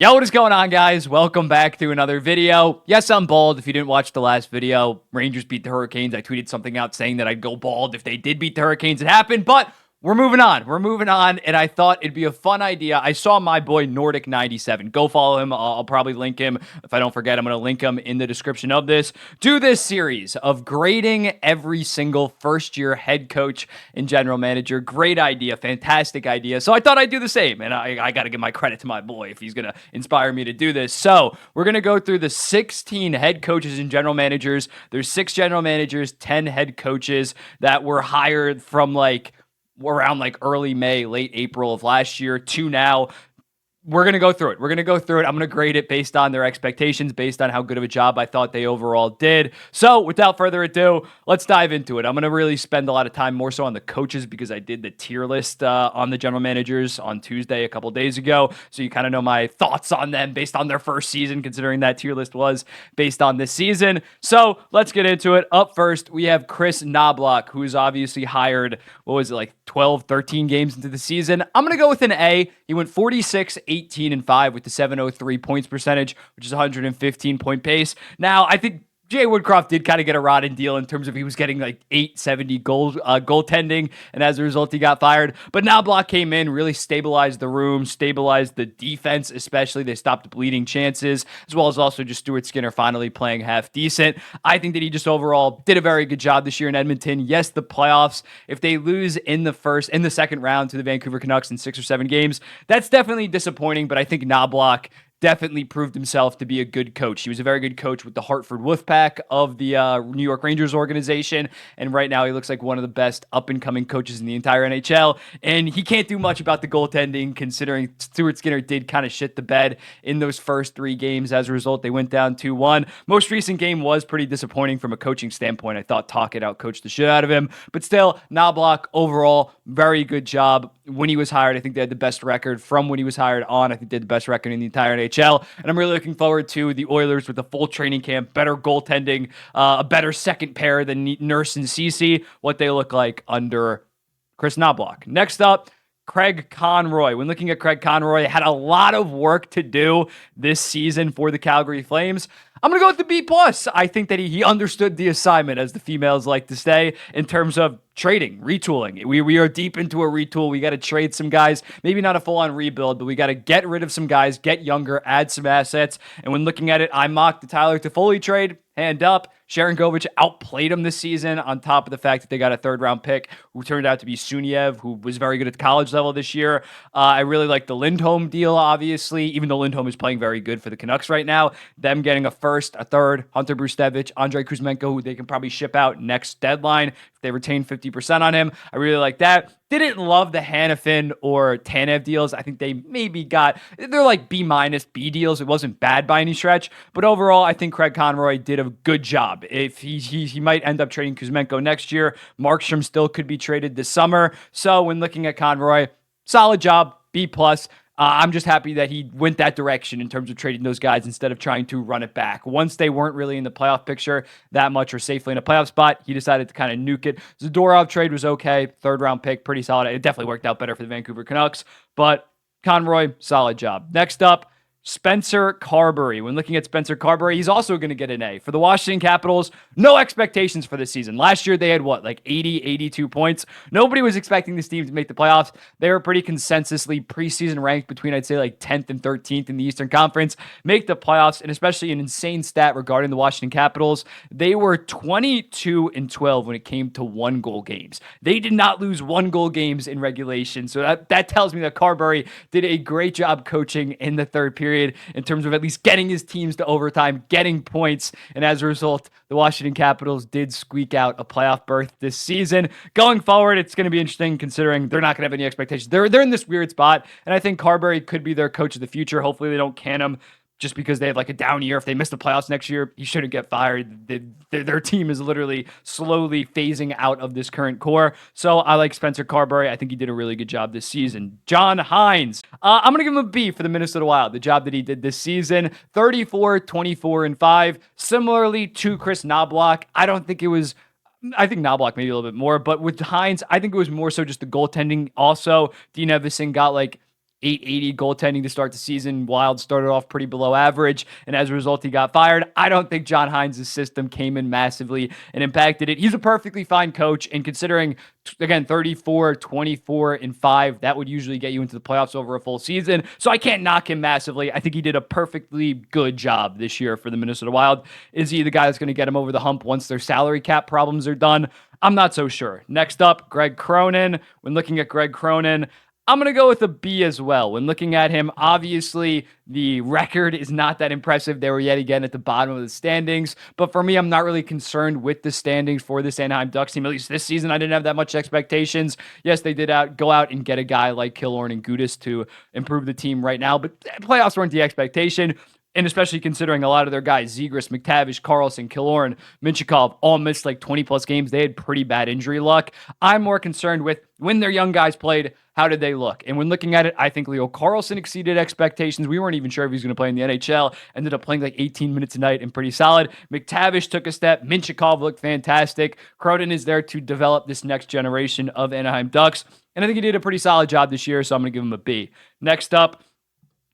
Yo, what is going on, guys? Welcome back to another video. Yes, I'm bald. If you didn't watch the last video, Rangers beat the Hurricanes. I tweeted something out saying that I'd go bald if they did beat the Hurricanes. It happened, but we're moving on. And I thought it'd be a fun idea. I saw my boy Nordic 97. Go follow him. I'll probably link him. If I don't forget, I'm going to link him in the description of this. Do this series of grading every single first-year head coach and general manager. Great idea. Fantastic idea. So I thought I'd do the same. And I got to give my credit to my boy if he's going to inspire me to do this. So we're going to go through the 16 head coaches and general managers. There's 6 general managers, 10 head coaches that were hired from around early May, late April of last year to now. We're going to go through it. I'm going to grade it based on their expectations, based on how good of a job I thought they overall did. So without further ado, let's dive into it. I'm going to really spend a lot of time more so on the coaches because I did the tier list on the general managers on Tuesday a couple days ago. So you kind of know my thoughts on them based on their first season, considering that tier list was based on this season. So let's get into it. Up first, we have Chris Knobloch, who's obviously hired, 12, 13 games into the season. I'm going to go with an A. He went 46, 18, and 5 with the 703 points percentage, which is 115-point pace. Now, I think Jay Woodcroft did kind of get a rotten deal in terms of he was getting 870 goaltending, and as a result, he got fired. But Knobloch came in, really stabilized the room, stabilized the defense, especially. They stopped bleeding chances, as well as also just Stuart Skinner finally playing half decent. I think that he just overall did a very good job this year in Edmonton. Yes, the playoffs, if they lose in the second round to the Vancouver Canucks in 6 or 7 games, that's definitely disappointing, but I think Knobloch definitely proved himself to be a good coach. He was a very good coach with the Hartford Wolfpack of the New York Rangers organization, and right now he looks like one of the best up-and-coming coaches in the entire NHL, and he can't do much about the goaltending considering Stuart Skinner did kind of shit the bed in those first 3 games. As a result, they went down 2-1. Most recent game was pretty disappointing from a coaching standpoint. I thought Tocchet outcoached the shit out of him, but still, Knobloch overall, very good job. When he was hired, I think they had the best record from when he was hired on. I think they had the best record in the entire NHL. And I'm really looking forward to the Oilers with the full training camp, better goaltending, a better second pair than Nurse and Ceci, what they look like under Chris Knobloch. Next up, Craig Conroy. When looking at Craig Conroy, had a lot of work to do this season for the Calgary Flames. I'm going to go with the B+. I think that he understood the assignment, as the females like to say, in terms of trading, retooling. We are deep into a retool. We got to trade some guys, maybe not a full-on rebuild, but we got to get rid of some guys, get younger, add some assets. And when looking at it, I mocked the Tyler Toffoli trade, hand up. Sharon Govich outplayed him this season, on top of the fact that they got a third-round pick who turned out to be Suniev, who was very good at the college level this year. I really like the Lindholm deal, obviously, even though Lindholm is playing very good for the Canucks right now. Them getting a first, a third, Hunter Brustevich, Andrei Kuzmenko, who they can probably ship out next deadline if they retain 50% on him. I really like that. Didn't love the Hanifin or Tanev deals. I think they maybe they're like B-, B deals. It wasn't bad by any stretch, but overall, I think Craig Conroy did a good job. If he might end up trading Kuzmenko next year, Markstrom still could be traded this summer. So when looking at Conroy, solid job, B+. I'm just happy that he went that direction in terms of trading those guys instead of trying to run it back. Once they weren't really in the playoff picture that much or safely in a playoff spot, he decided to kind of nuke it. Zadorov trade was okay. 3rd-round pick, pretty solid. It definitely worked out better for the Vancouver Canucks, but Conroy, solid job. Next up, Spencer Carberry. When looking at Spencer Carberry, he's also going to get an A. For the Washington Capitals, no expectations for this season. Last year, they had 80, 82 points. Nobody was expecting this team to make the playoffs. They were pretty consensusly preseason ranked between, I'd say, 10th and 13th in the Eastern Conference. Make the playoffs, and especially an insane stat regarding the Washington Capitals. They were 22-12 when it came to 1-goal games. They did not lose 1-goal games in regulation. So that tells me that Carberry did a great job coaching in the third period in terms of at least getting his teams to overtime, getting points, and as a result, the Washington Capitals did squeak out a playoff berth this season. Going forward, it's going to be interesting considering they're not going to have any expectations. They're in this weird spot, and I think Carberry could be their coach of the future. Hopefully they don't can him just because they have a down year. If they miss the playoffs next year, he shouldn't get fired. Their team is literally slowly phasing out of this current core. So I like Spencer Carberry. I think he did a really good job this season. John Hines. I'm going to give him a B for the Minnesota Wild. The job that he did this season. 34, 24, and 5. Similarly to Chris Knobloch, I think Knobloch maybe a little bit more, but with Hines, I think it was more so just the goaltending. Also, Dean Evison got .880 goaltending to start the season. Wild started off pretty below average, and as a result, he got fired. I don't think John Hines' system came in massively and impacted it. He's a perfectly fine coach, and considering, again, 34, 24, and 5, that would usually get you into the playoffs over a full season. So I can't knock him massively. I think he did a perfectly good job this year for the Minnesota Wild. Is he the guy that's going to get him over the hump once their salary cap problems are done? I'm not so sure. Next up, Greg Cronin. When looking at Greg Cronin, I'm going to go with a B as well. When looking at him, obviously, the record is not that impressive. They were yet again at the bottom of the standings. But for me, I'm not really concerned with the standings for this Anaheim Ducks team. At least this season, I didn't have that much expectations. Yes, they did go out and get a guy like Killorn and Gudas to improve the team right now. But playoffs weren't the expectation. And especially considering a lot of their guys, Zegras, McTavish, Carlson, Killorn, Minchikov, all missed like 20-plus games. They had pretty bad injury luck. I'm more concerned with when their young guys played, how did they look? And when looking at it, I think Leo Carlson exceeded expectations. We weren't even sure if he was going to play in the NHL. Ended up playing like 18 minutes a night and pretty solid. McTavish took a step. Minchikov looked fantastic. Cronin is there to develop this next generation of Anaheim Ducks. And I think he did a pretty solid job this year, so I'm going to give him a B. Next up,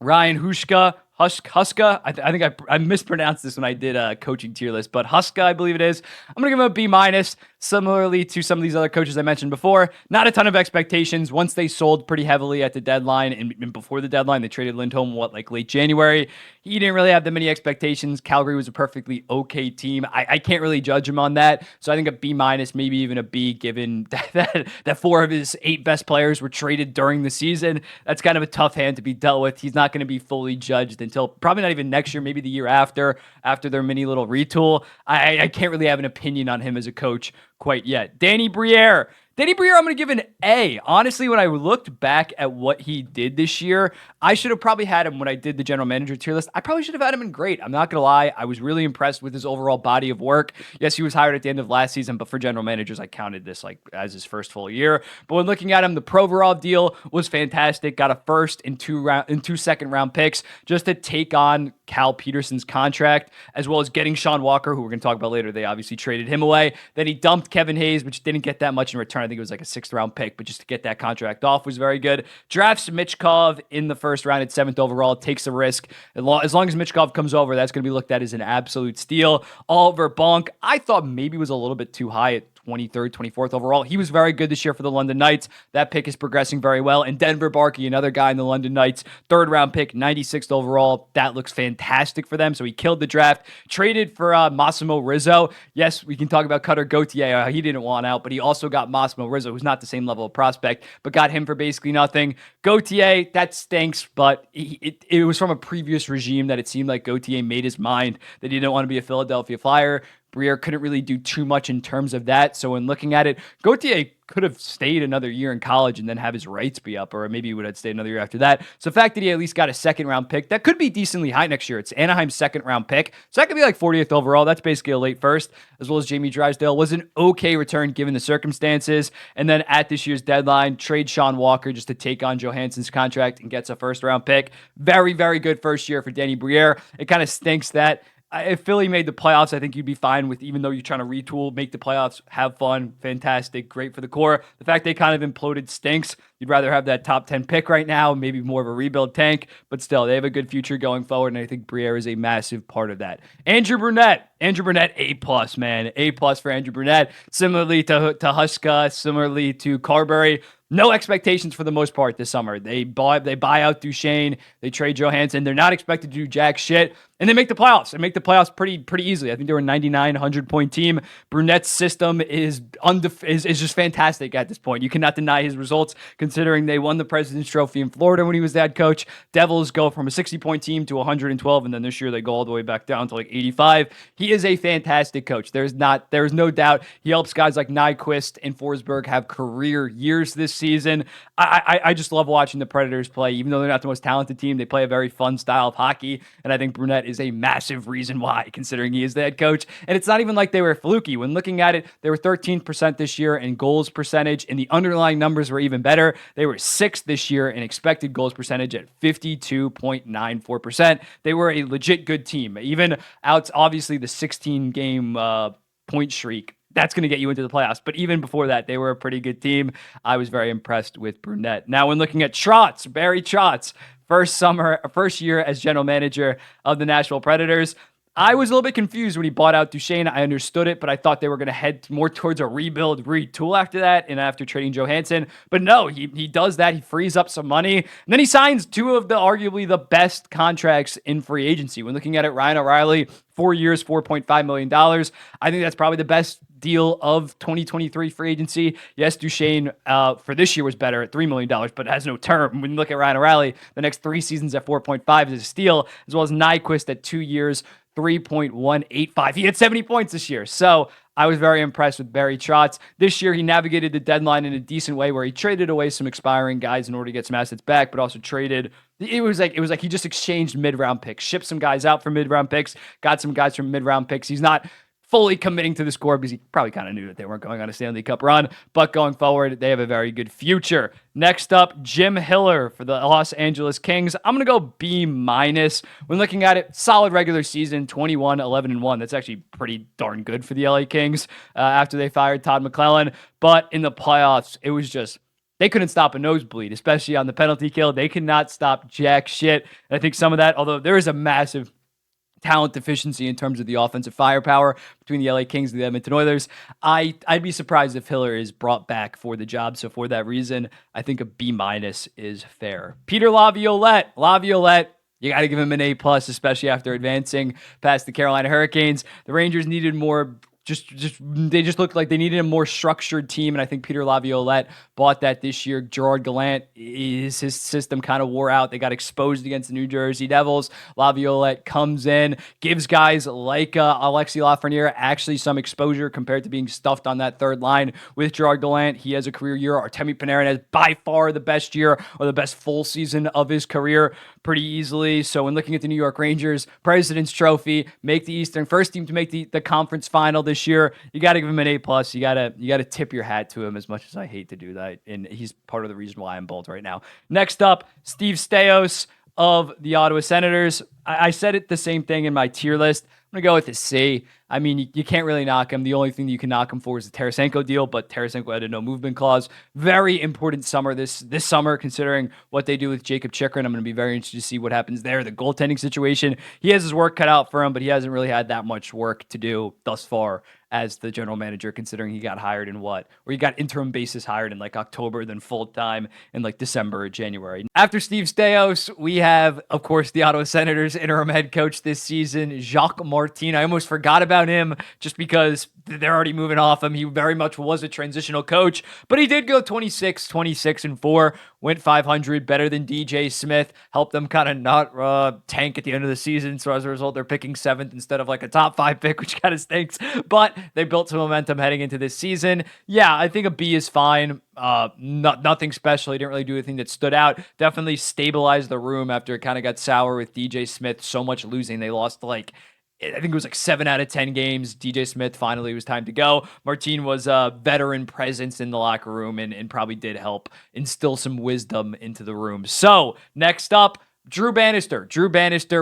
Ryan Huska. Huska, I think I mispronounced this when I did a coaching tier list, but Huska, I believe it is. I'm going to give him a B-, similarly to some of these other coaches I mentioned before. Not a ton of expectations. Once they sold pretty heavily at the deadline, and before the deadline, they traded Lindholm, like late January. He didn't really have that many expectations. Calgary was a perfectly okay team. I can't really judge him on that, so I think a B-, maybe even a B, given that 4 of his 8 best players were traded during the season. That's kind of a tough hand to be dealt with. He's not going to be fully judged until probably not even next year, maybe the year after their mini little retool. I can't really have an opinion on him as a coach quite yet. Danny Briere, I'm going to give an A. Honestly, when I looked back at what he did this year, I should have probably had him when I did the general manager tier list. I probably should have had him in great. I'm not going to lie. I was really impressed with his overall body of work. Yes, he was hired at the end of last season, but for general managers, I counted this like as his first full year. But when looking at him, the Provorov deal was fantastic. Got a first and 2 second-round picks just to take on Cal Peterson's contract, as well as getting Sean Walker, who we're going to talk about later. They obviously traded him away. Then he dumped Kevin Hayes, which didn't get that much in return. I think it was like a 6th-round pick, but just to get that contract off was very good. Drafts Michkov in the first round at 7th overall, takes a risk. As long as Michkov comes over, that's going to be looked at as an absolute steal. Oliver Bonk, I thought maybe was a little bit too high at 23rd, 24th overall. He was very good this year for the London Knights. That pick is progressing very well. And Denver Barkey, another guy in the London Knights, 3rd-round pick, 96th overall. That looks fantastic for them. So he killed the draft. Traded for Massimo Rizzo. Yes, we can talk about Cutter Gauthier. He didn't want out, but he also got Massimo Rizzo, who's not the same level of prospect, but got him for basically nothing. Gauthier, that stinks, but it was from a previous regime that it seemed like Gauthier made his mind that he didn't want to be a Philadelphia Flyer. Briere couldn't really do too much in terms of that. So when looking at it, Gauthier could have stayed another year in college and then have his rights be up, or maybe he would have stayed another year after that. So the fact that he at least got a 2nd-round pick, that could be decently high next year. It's Anaheim's 2nd-round pick. So that could be like 40th overall. That's basically a late first, as well as Jamie Drysdale was an okay return given the circumstances. And then at this year's deadline, trade Sean Walker just to take on Johansson's contract and gets a 1st-round pick. Very, very good first year for Danny Briere. It kind of stinks that if Philly made the playoffs, I think you'd be fine with, even though you're trying to retool, make the playoffs, have fun, fantastic, great for the core. The fact they kind of imploded stinks. You'd rather have that top 10 pick right now, maybe more of a rebuild tank, but still, they have a good future going forward, and I think Briere is a massive part of that. Andrew Brunette, A+, man. A+ for Andrew Brunette. Similarly to Huska, similarly to Carberry. No expectations for the most part this summer. They buy out Duchesne. They trade Johansson. They're not expected to do jack shit. And they make the playoffs. They make the playoffs pretty easily. I think they were a 99, 100-point team. Brunette's system is just fantastic at this point. You cannot deny his results, considering they won the President's Trophy in Florida when he was the head coach. Devils go from a 60-point team to 112, and then this year they go all the way back down to like 85. He is a fantastic coach. There's no doubt. He helps guys like Nyquist and Forsberg have career years this season. I just love watching the Predators play. Even though they're not the most talented team, they play a very fun style of hockey, and I think Brunette is a massive reason why, considering he is the head coach. And it's not even like they were fluky. When looking at it, they were 13% this year in goals percentage, and the underlying numbers were even better. They were 6th this year in expected goals percentage at 52.94%. They were a legit good team. Even out, obviously, the 16-game point streak that's going to get you into the playoffs. But even before that, they were a pretty good team. I was very impressed with Brunette. Now, when looking at Trotz, Barry Trotz, first year as general manager of the Nashville Predators, I was a little bit confused when he bought out Duchesne. I understood it, but I thought they were going to head more towards a rebuild, retool after that, and after trading Johansson. But no, he does that. He frees up some money, and then he signs two of the arguably the best contracts in free agency. When looking at it, Ryan O'Reilly, 4 years, $4.5 million. I think that's probably the best deal of 2023 free agency. Yes, Duchesne for this year was better at $3 million, but has no term. When you look at Ryan O'Reilly, the next 3 seasons at 4.5 is a steal, as well as Nyquist at 2 years, 3.185. He had 70 points this year. So I was very impressed with Barry Trotz. This year, he navigated the deadline in a decent way where he traded away some expiring guys in order to get some assets back, but also traded. It was like he just exchanged mid-round picks, shipped some guys out for mid-round picks, got some guys from mid-round picks. He's not fully committing to the score because he probably kind of knew that they weren't going on a Stanley Cup run, but going forward, they have a very good future. Next up, Jim Hiller for the Los Angeles Kings. I'm going to go B-. When looking at it, solid regular season, 21, 11-1. That's actually pretty darn good for the LA Kings after they fired Todd McClellan. But in the playoffs, it was just, they couldn't stop a nosebleed, especially on the penalty kill. They could not stop jack shit. And I think some of that, although there is a massive talent deficiency in terms of the offensive firepower between the LA Kings and the Edmonton Oilers, I'd be surprised if Hiller is brought back for the job. So for that reason, I think a B- is fair. Peter Laviolette, you got to give him an A+, especially after advancing past the Carolina Hurricanes. The Rangers needed more. They just looked like they needed a more structured team, and I think Peter Laviolette bought that this year. Gerard Gallant, his system kind of wore out. They got exposed against the New Jersey Devils. Laviolette comes in, gives guys like Alexis Lafreniere actually some exposure compared to being stuffed on that third line with Gerard Gallant. He has a career year. Artemi Panarin has by far the best year or the best full season of his career pretty easily. So when looking at the New York Rangers, President's Trophy, make the Eastern, first team to make the conference final this year, you got to give him an A+. You got to tip your hat to him, as much as I hate to do that. And he's part of the reason why I'm bold right now. Next up, Steve Stais of the Ottawa Senators. I said it the same thing in my tier list. I'm going to go with a C. I mean, you can't really knock him. The only thing that you can knock him for is the Tarasenko deal, but Tarasenko had a no movement clause. Very important summer this summer, considering what they do with Jacob Chikrin. I'm going to be very interested to see what happens there. The goaltending situation, he has his work cut out for him, but he hasn't really had that much work to do thus far as the general manager, considering he got hired in he got interim basis hired in like October, then full-time in like December or January. After Steve Stais, we have, of course, the Ottawa Senators interim head coach this season, Jacques Martin. I almost forgot about him just because they're already moving off him. He very much was a transitional coach, but he did go 26-4, went 500, better than DJ Smith, helped them kind of not tank at the end of the season. So as a result, they're picking 7th instead of like a top 5 pick, which kind of stinks, but they built some momentum heading into this season. Yeah, I think a B is fine. Nothing special. He didn't really do anything that stood out. Definitely stabilized the room after it kind of got sour with DJ Smith. So much losing. They lost I think it was 7 out of 10 games. DJ Smith finally was time to go. Martin was a veteran presence in the locker room and probably did help instill some wisdom into the room. So next up, Drew Bannister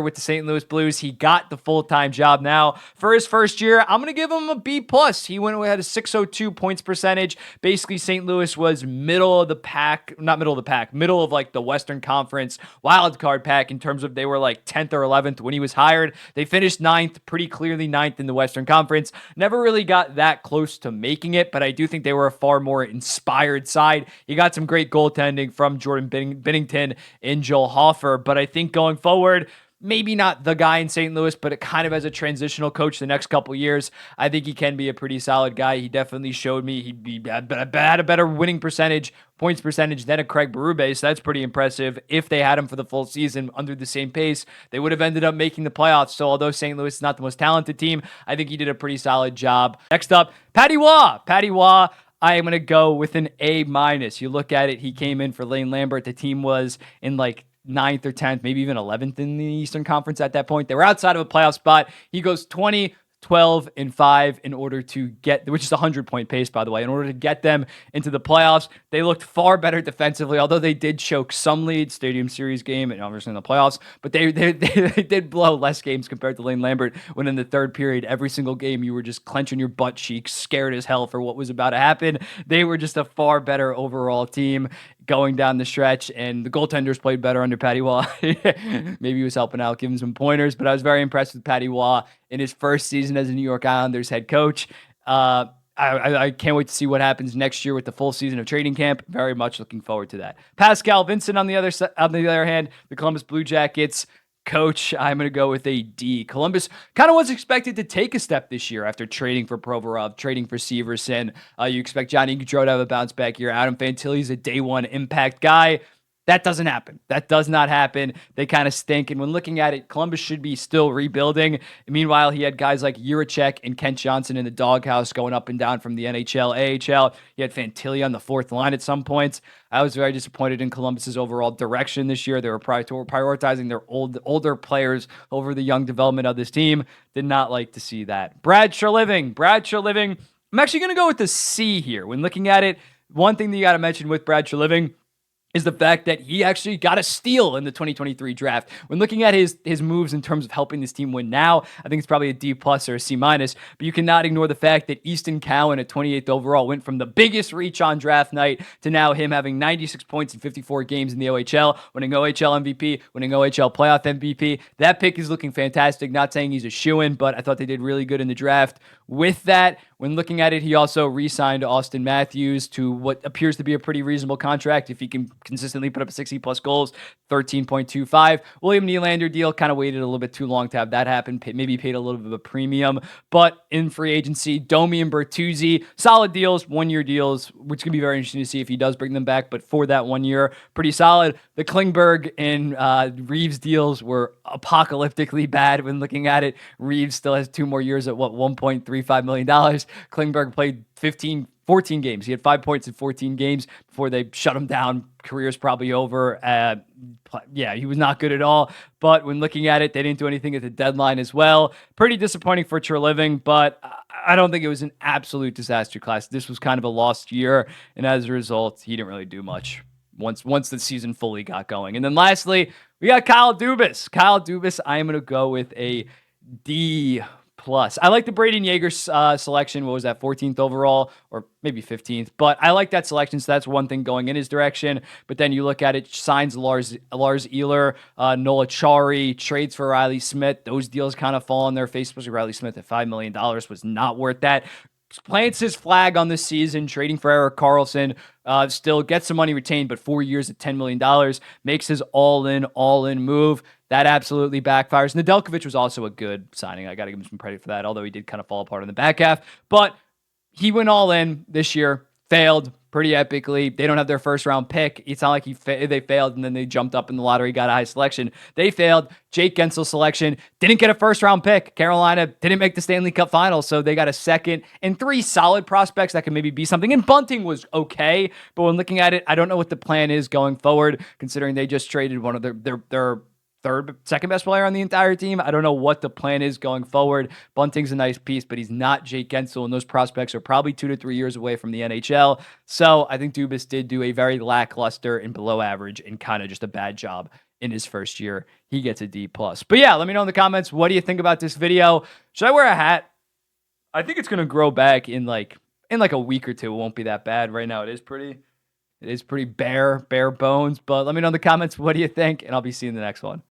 with the St. Louis Blues. He got the full-time job now. For his first year, I'm going to give him a B+. He went away, had a .602 points percentage. Basically, St. Louis was middle of the pack, middle of like the Western Conference wildcard pack in terms of they were like 10th or 11th when he was hired. They finished 9th, pretty clearly 9th in the Western Conference. Never really got that close to making it, but I do think they were a far more inspired side. He got some great goaltending from Jordan Binnington and Joel Hofer, but I think going forward, maybe not the guy in St. Louis, but it kind of as a transitional coach the next couple years, I think he can be a pretty solid guy. He definitely showed me he had a better winning percentage, points percentage than a Craig Berube, so that's pretty impressive. If they had him for the full season under the same pace, they would have ended up making the playoffs. So although St. Louis is not the most talented team, I think he did a pretty solid job. Next up, Patty Waugh. I am going to go with an A-. You look at it, he came in for Lane Lambert. The team was in like 9th or 10th, maybe even 11th in the Eastern Conference at that point. They were outside of a playoff spot. He goes 20, 12-5 in order to get, which is a 100-point pace, by the way, in order to get them into the playoffs. They looked far better defensively, although they did choke some leads, Stadium Series game, and obviously in the playoffs, but they did blow less games compared to Lane Lambert, when in the third period, every single game, you were just clenching your butt cheeks, scared as hell for what was about to happen. They were just a far better overall team going down the stretch, and the goaltenders played better under Patty Waugh. Maybe he was helping out, giving some pointers, but I was very impressed with Patty Waugh in his first season as a New York Islanders head coach. I can't wait to see what happens next year with the full season of training camp. Very much looking forward to that. Pascal Vincent, on the other hand, the Columbus Blue Jackets coach, I'm going to go with a D. Columbus kind of was expected to take a step this year after trading for Provorov, trading for Severson. You expect Johnny Gaudreau to have a bounce back year. Adam Fantilli's a day one impact guy. That doesn't happen. That does not happen. They kind of stink. And when looking at it, Columbus should be still rebuilding. Meanwhile, he had guys like Jiricek and Kent Johnson in the doghouse going up and down from the NHL, AHL. He had Fantilli on the fourth line at some points. I was very disappointed in Columbus's overall direction this year. They were prioritizing their older players over the young development of this team. Did not like to see that. Brad Treliving. I'm actually going to go with the C here. When looking at it, one thing that you got to mention with Brad Treliving is the fact that he actually got a steal in the 2023 draft. When looking at his moves in terms of helping this team win now, I think it's probably a D+ or a C-, but you cannot ignore the fact that Easton Cowan at 28th overall went from the biggest reach on draft night to now him having 96 points in 54 games in the OHL, winning OHL MVP, winning OHL playoff MVP. That pick is looking fantastic. Not saying he's a shoo-in, but I thought they did really good in the draft. With that, when looking at it, he also re-signed Austin Matthews to what appears to be a pretty reasonable contract if he can consistently put up 60+ goals, 13.25. William Nylander deal kind of waited a little bit too long to have that happen. Maybe paid a little bit of a premium. But in free agency, Domi and Bertuzzi, solid deals, one-year deals, which could be very interesting to see if he does bring them back. But for that 1 year, pretty solid. The Klingberg and Reeves deals were apocalyptically bad when looking at it. Reeves still has 2 more years at $1.35 million. Klingberg played 14 games. He had 5 points in 14 games before they shut him down. Career's probably over. Yeah, he was not good at all. But when looking at it, they didn't do anything at the deadline as well. Pretty disappointing for Treliving, but I don't think it was an absolute disaster class. This was kind of a lost year, and as a result, he didn't really do much once the season fully got going. And then lastly, we got Kyle Dubas. I am going to go with a D+. I like the Braden Yeager selection. What was that, 14th overall or maybe 15th? But I like that selection, so that's one thing going in his direction. But then you look at it, signs Lars Ehler, Nola Chari, trades for Riley Smith. Those deals kind of fall on their face, especially Riley Smith at $5 million was not worth that. Plants his flag on this season, trading for Erik Karlsson, still gets some money retained, but 4 years at $10 million, makes his all-in move. That absolutely backfires. Nedeljkovic was also a good signing. I got to give him some credit for that, although he did kind of fall apart in the back half. But he went all in this year, failed pretty epically. They don't have their first round pick. It's not like they failed and then they jumped up in the lottery, got a high selection. They failed. Jake Gensel selection, didn't get a first round pick. Carolina didn't make the Stanley Cup Finals, so they got a second and 3 solid prospects that can maybe be something. And Bunting was okay, but when looking at it, I don't know what the plan is going forward, considering they just traded one of their second best player on the entire team. I don't know what the plan is going forward. Bunting's a nice piece, but he's not Jake Gensel, and those prospects are probably 2 to 3 years away from the NHL. So I think Dubas did do a very lackluster and below average and kind of just a bad job in his first year. He gets a D+. But yeah, let me know in the comments, what do you think about this video? Should I wear a hat? I think it's going to grow back in like a week or two. It won't be that bad. Right now it is pretty bare bones, but let me know in the comments, what do you think? And I'll be seeing the next one.